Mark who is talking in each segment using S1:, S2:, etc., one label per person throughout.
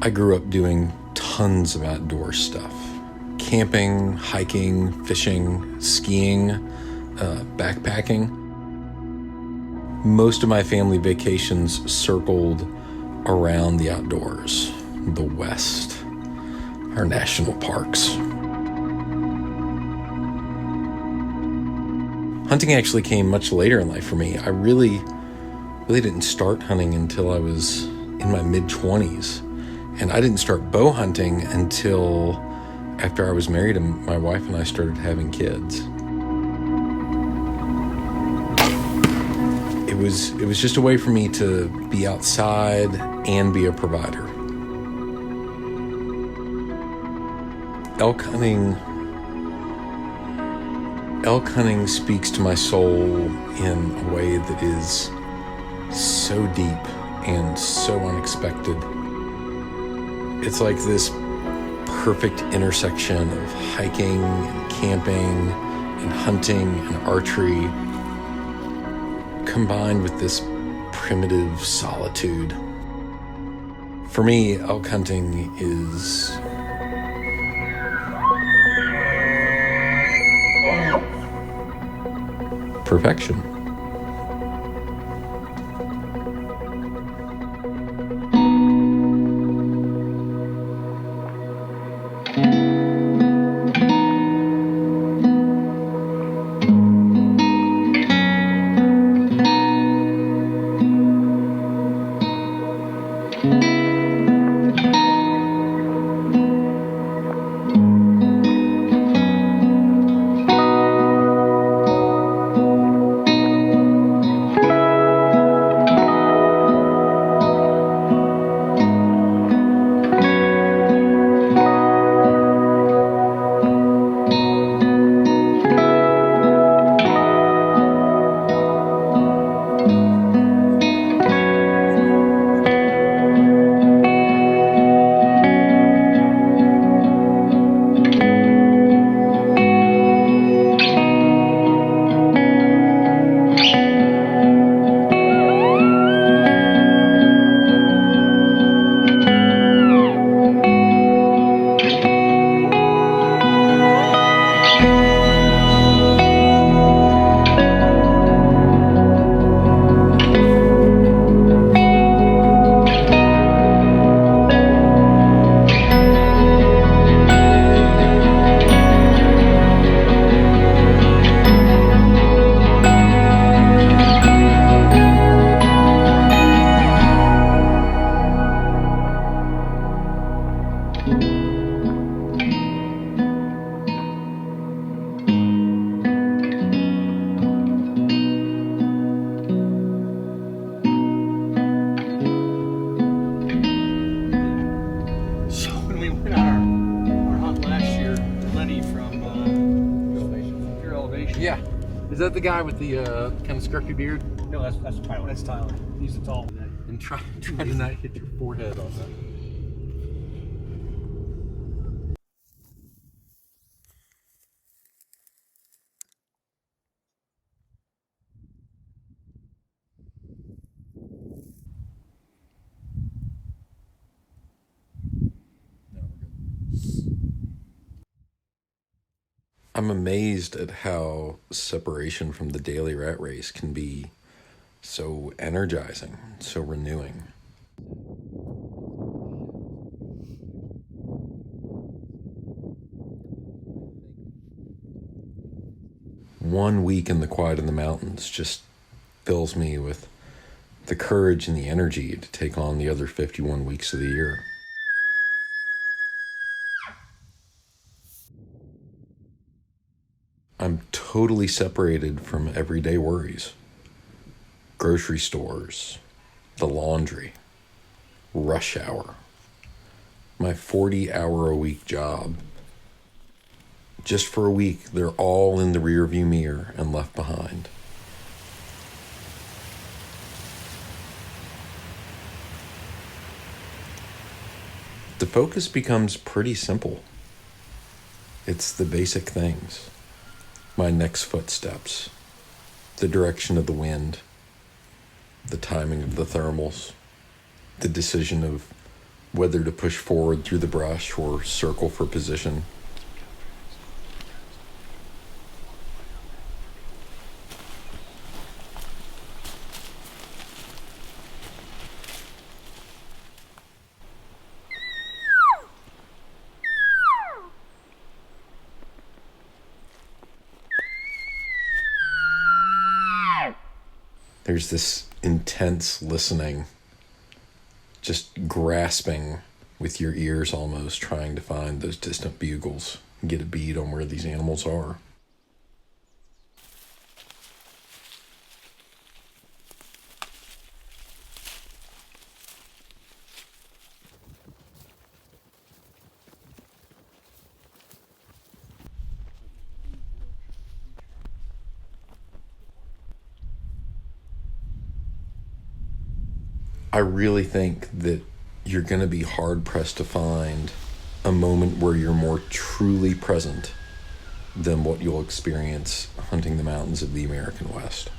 S1: I grew up doing tons of outdoor stuff. Camping, hiking, fishing, skiing, backpacking. Most of my family vacations circled around the outdoors, the West, our national parks. Hunting actually came much later in life for me. I really didn't start hunting until I was in my mid-20s. And I didn't start bow hunting until after I was married and my wife and I started having kids. It was just a way for me to be outside and be a provider. Elk hunting speaks to my soul in a way that is so deep and so unexpected. It's like this perfect intersection of hiking and camping and hunting and archery combined with this primitive solitude. For me, elk hunting is perfection. Yeah. Is that the guy with the kind of scruffy beard?
S2: No, that's Tyler. That's Tyler. He's the tall one.
S1: And try to not hit your forehead on that. No, we're good. I'm amazed at how separation from the daily rat race can be so energizing, so renewing. One week in the quiet in the mountains just fills me with the courage and the energy to take on the other 51 weeks of the year. I'm totally separated from everyday worries. Grocery stores, the laundry, rush hour, my 40-hour-a-week job. Just for a week, they're all in the rearview mirror and left behind. The focus becomes pretty simple. It's the basic things. My next footsteps, the direction of the wind, the timing of the thermals, the decision of whether to push forward through the brush or circle for position. There's this intense listening, just grasping with your ears almost, trying to find those distant bugles and get a bead on where these animals are. I really think that you're going to be hard-pressed to find a moment where you're more truly present than what you'll experience hunting the mountains of the American West.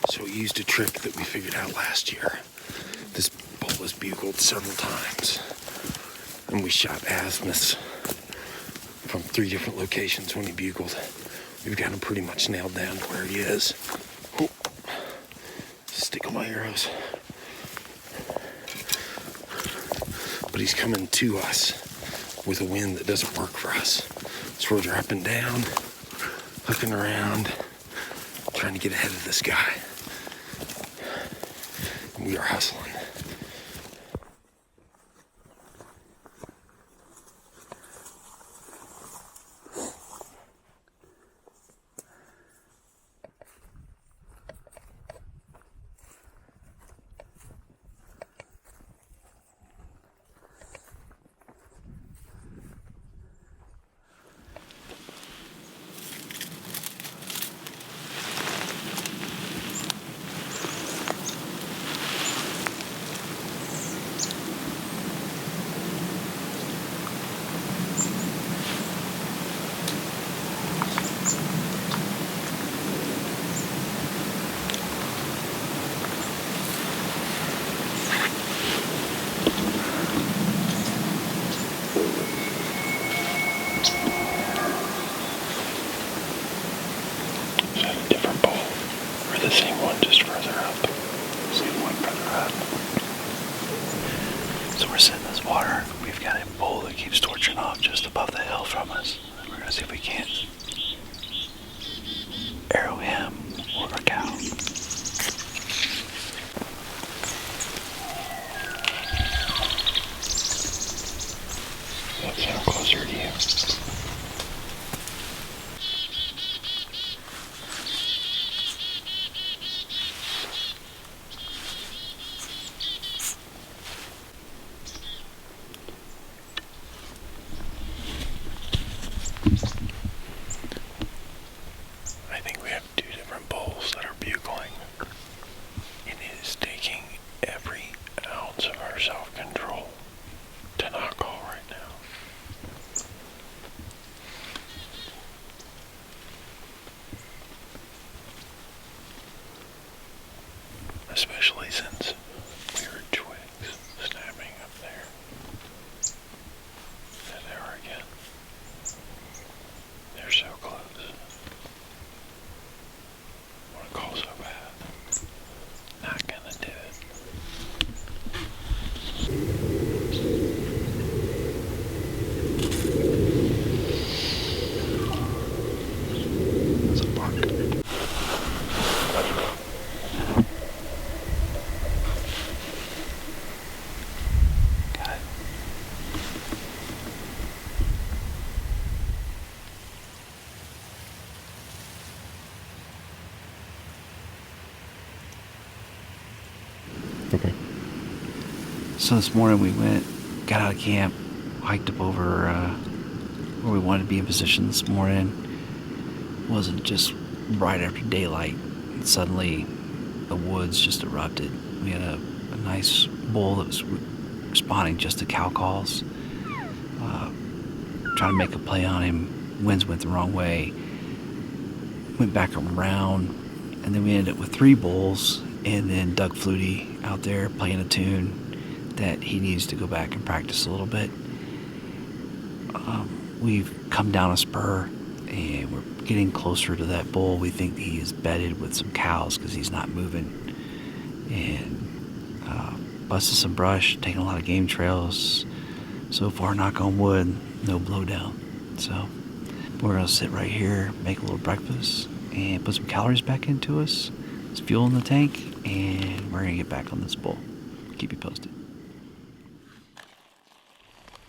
S1: So we used a trick that we figured out last year. This bull was bugled several times, and we shot azimuths from 3 different locations when he bugled. We've got him pretty much nailed down to where he is. Oh, stick on my arrows. But he's coming to us with a wind that doesn't work for us. So we're dropping down, hooking around, trying to get ahead of this guy. We are hustling.
S3: So we're sitting in this water. We've got a bull that keeps torching off just above the hill from us. We're going to see if we can't arrow him or a cow. That sound closer to you. I think we have 2 different bulls that are bugling, and it is taking every ounce of our self-control to not call right now. Especially since we heard twigs snapping up there. And they are again. They're so close. I want to call so bad. Not gonna do it. It's a buck. Got it.
S1: Okay.
S4: So this morning we got out of camp, hiked up over where we wanted to be in position this morning. It wasn't just right after daylight. And suddenly the woods just erupted. We had a nice bull that was responding just to cow calls. Trying to make a play on him. Winds went the wrong way. Went back around, and then we ended up with 3 bulls, and then Doug Flutie out there playing a tune that he needs to go back and practice a little bit. We've come down a spur, and we're getting closer to that bull. We think he is bedded with some cows because he's not moving. And busted some brush, taking a lot of game trails. So far, knock on wood, no blowdown. So we're going to sit right here, make a little breakfast, and put some calories back into us. It's fuel in the tank, and we're going to get back on this bull. Keep you posted.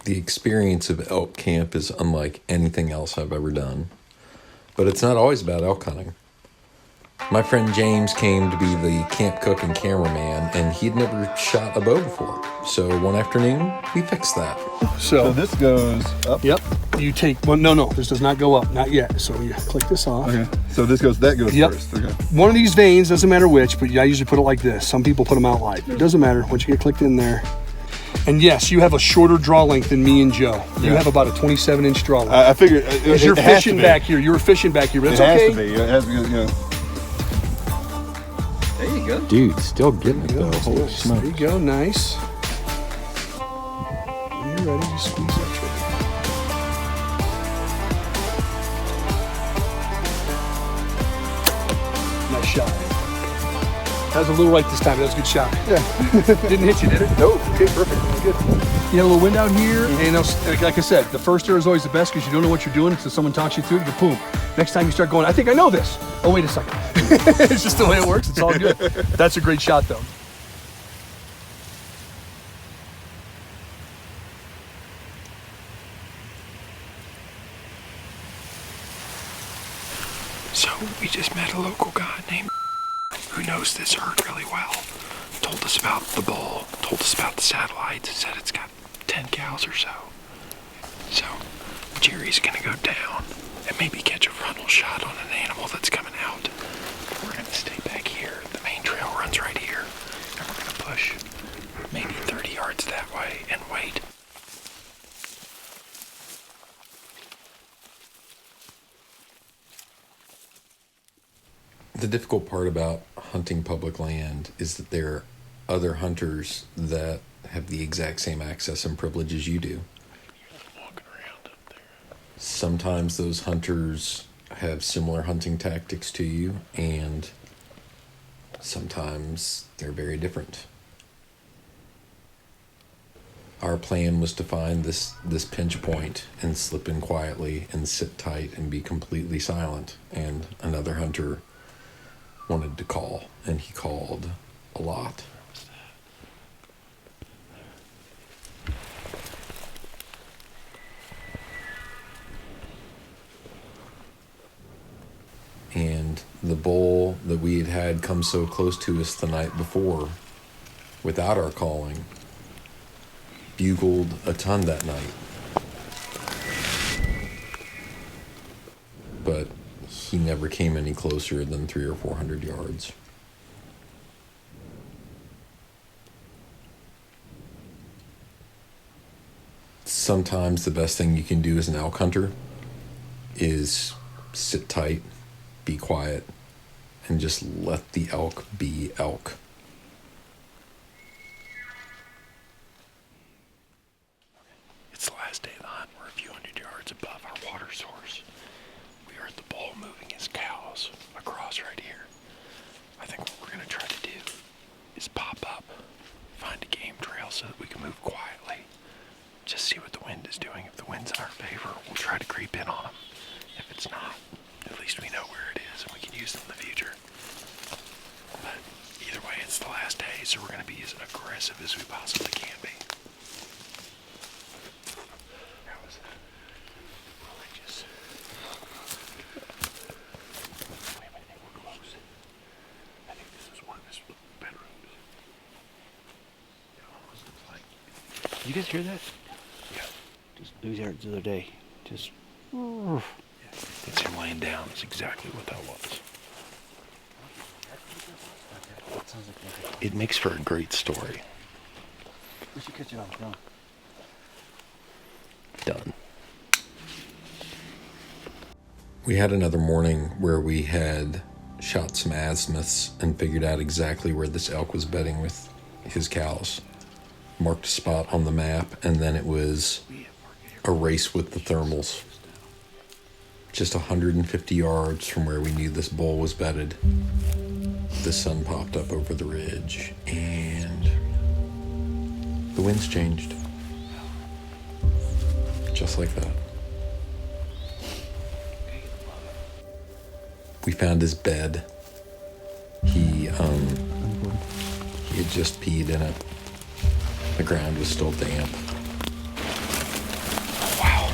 S1: The experience of elk camp is unlike anything else I've ever done. But it's not always about elk hunting. My friend James came to be the camp cook and cameraman, and he'd never shot a bow before. So one afternoon, we fixed that.
S2: So
S5: this goes up?
S2: Yep. You take, well, no, this does not go up, not yet. So you click this off.
S5: Okay. So that goes
S2: Yep.
S5: first. Okay.
S2: One of these veins, doesn't matter which, but I usually put it like this. Some people put them out like. It doesn't matter once you get clicked in there. And yes, you have a shorter draw length than me and Joe. You have about a 27-inch draw length.
S5: I figured
S2: Because you're fishing back here. You were fishing back here, but it's okay.
S5: It has to be. It has to be, you know.
S4: There you go.
S1: Dude, still getting it though. Holy
S2: There
S1: smokes.
S2: you go, nice. When you're ready, just squeeze that trigger. Nice shot. That was a little right this time. That was a good shot. Yeah. Didn't hit you, did it?
S5: No. Okay, perfect. Good.
S2: You had a little wind out here, and like I said, the first air is always the best because you don't know what you're doing until someone talks you through it. Boom. Next time you start going, I think I know this. Oh, wait a second. It's just the way it works. It's all good. That's a great shot, though.
S3: So we just met a local guy named who knows this herd really well. Told us about the bull, told us about the satellites, said it's got 10 cows or so. So Jerry's gonna go down and maybe catch a frontal shot on an animal that's coming out. We're gonna stay back here. The main trail runs right here. And we're gonna push maybe 30 yards that way and wait.
S1: The difficult part about hunting public land is that there are other hunters that have the exact same access and privilege as you do.
S3: Walking around up there.
S1: Sometimes those hunters have similar hunting tactics to you, and sometimes they're very different. Our plan was to find this pinch point and slip in quietly and sit tight and be completely silent, and another hunter wanted to call, and he called a lot. And the bull that we had come so close to us the night before, without our calling, bugled a ton that night. But he never came any closer than 300 or 400 yards. Sometimes the best thing you can do as an elk hunter is sit tight, be quiet, and just let the elk be elk.
S3: It's the last day of the hunt. We're a few hundred yards above our water source. We heard the bull moving his cows across right here. I think what we're going to try to do is pop up, find a game trail so that we can move quietly. Just see what the wind is doing. If the wind's in our favor, we'll try to creep in on them. If it's not, at least we know where it is and we can use it in the future. But either way,
S4: you guys hear that?
S3: Yeah.
S4: Just we heard it the other day. Just.
S3: It's him laying down. That's exactly what that was. It makes for a great story.
S4: We should catch it on film.
S3: Done.
S1: We had another morning where we had shot some azimuths and figured out exactly where this elk was bedding with his cows. Marked a spot on the map, and then it was a race with the thermals. Just 150 yards from where we knew this bull was bedded, the sun popped up over the ridge, and the winds changed. Just like that. We found his bed. He had just peed in it. The ground was still damp.
S3: Wow.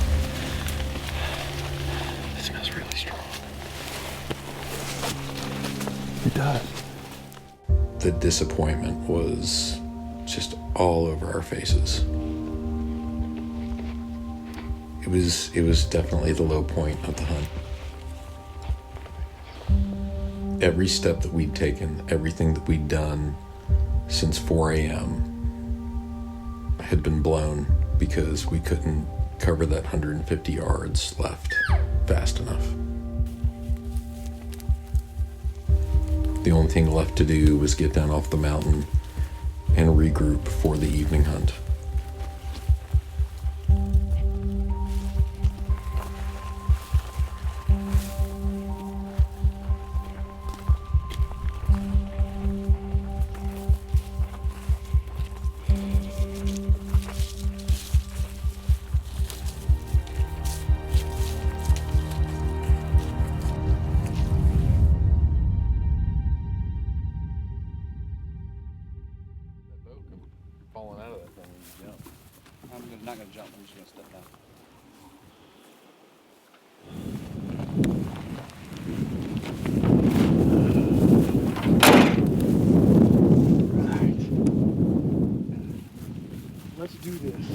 S3: It smells really strong.
S2: It does.
S1: The disappointment was just all over our faces. It was definitely the low point of the hunt. Every step that we'd taken, everything that we'd done since 4 a.m. had been blown because we couldn't cover that 150 yards left fast enough. The only thing left to do was get down off the mountain and regroup for the evening hunt. Falling out of that thing when you jump.
S4: I'm not gonna jump. I'm just gonna step down.
S2: Right. Let's do this.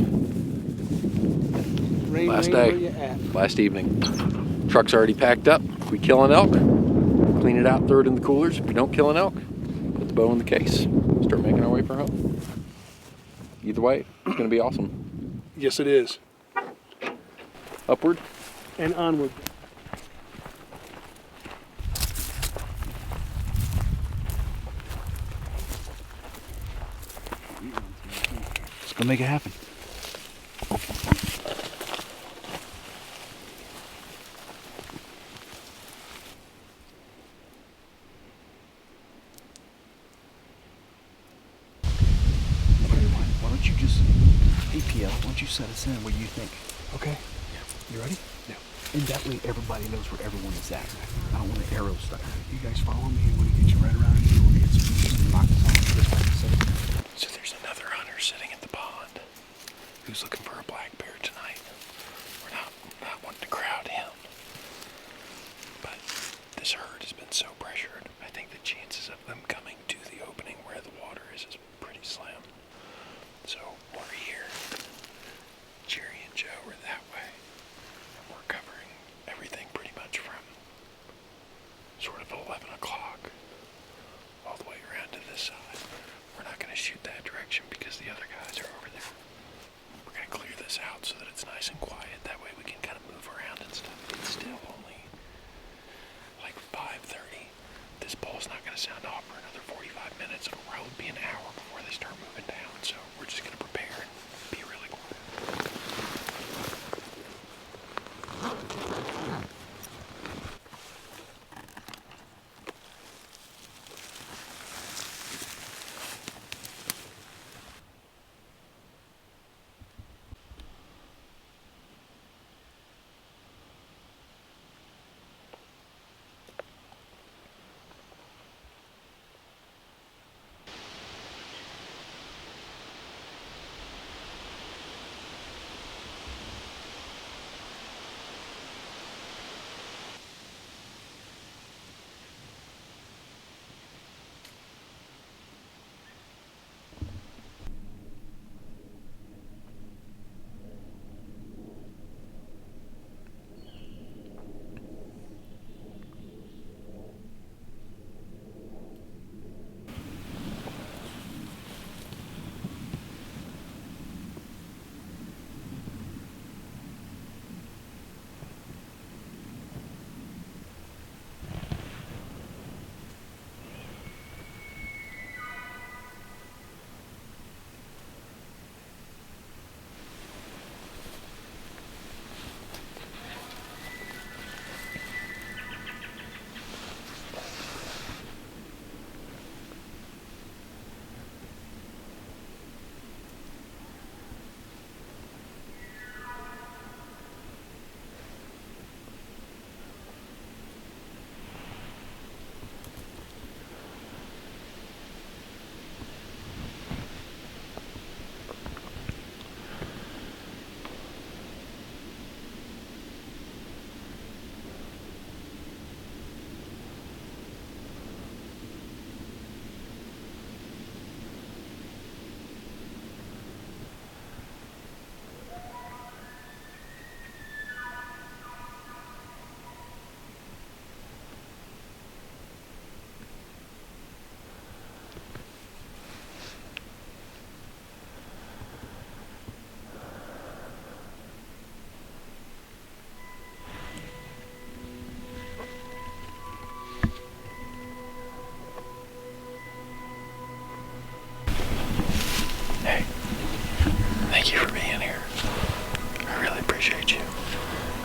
S2: Rain,
S3: Last
S2: rain,
S3: day.
S2: where you at?
S3: Last evening. Truck's already packed up. If we kill an elk, clean it out, throw it in the coolers. If we don't kill an elk, put the bow in the case. Start making our way for home. Either way, it's going to be awesome.
S2: Yes, it is.
S3: Upward.
S2: And onward.
S4: Let's go make it happen. Why don't you just, APL, why don't you set us in? What do you think?
S2: Okay. You ready?
S4: Yeah. And that way everybody knows where everyone is at. I don't want an arrow stuck. You guys follow me. I want to get you right around here. I want to get some knocked off.
S3: So there's another hunter sitting at the pond who's looking for a black bear tonight. We're not wanting to crowd him. But this herd has been so pressured, I think the chances of them coming to the opening where the water is pretty slim. So we're here. Jerry and Joe are that way. And we're covering everything pretty much from sort of 11 o'clock all the way around to this side. We're not going to shoot that direction because the other guys are over there. We're going to clear this out so that it's nice and quiet. That way we can kind of move around and stuff. It's still only like 5:30. This bull's not going to sound off for another 45 minutes. It'll probably be an hour before they start moving down. So we're just going to prepare and be really quiet.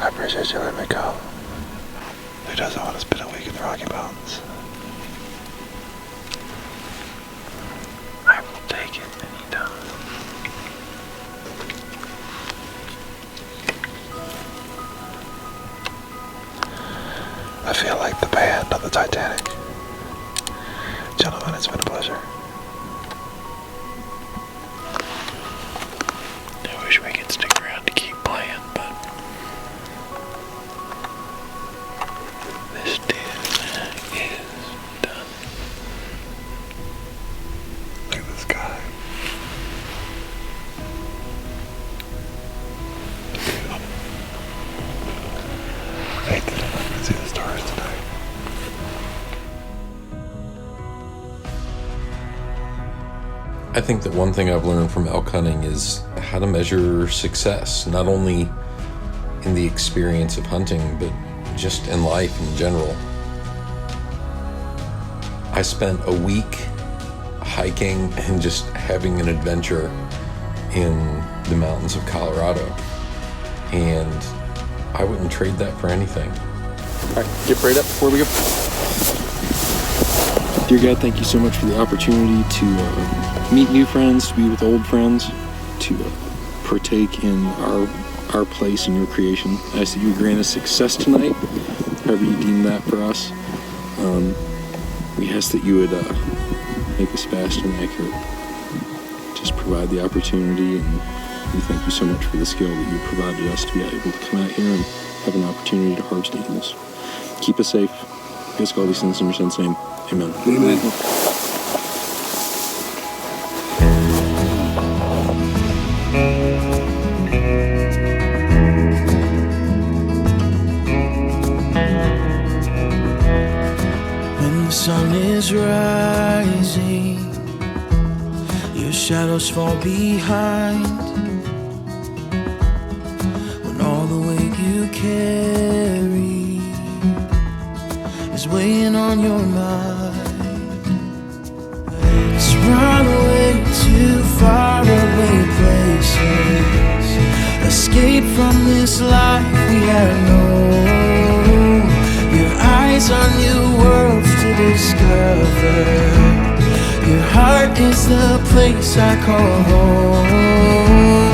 S3: I appreciate you letting me go. Who doesn't want to spend a week in the Rocky Mountains? I will take it anytime. I feel like the band on the Titanic. Gentlemen, it's been a pleasure. I wish we could stick around to keep playing, but this deal is done. Look at the sky. It's beautiful. I hate that I'm not going to see the stars tonight.
S1: I think that one thing I've learned from elk hunting is how to measure success, not only in the experience of hunting, but just in life in general. I spent a week hiking and just having an adventure in the mountains of Colorado, and I wouldn't trade that for anything.
S6: All right, get prayed up before we go. Dear God, thank you so much for the opportunity to meet new friends, to be with old friends, to partake in our place in your creation. I ask that you grant us success tonight, however you deem that for us. We ask that you would make us fast and accurate. Just provide the opportunity, and we thank you so much for the skill that you provided us to be able to come out here and have an opportunity to harvest animals. Keep us safe. We ask all these things in your son's name. Amen.
S2: Amen.
S7: When the sun is rising, your shadows fall behind. When all the weight you carry is weighing on your mind, let's run away to faraway places, escape from this life we have known. Your eyes on new worlds to discover. Your heart is the place I call home.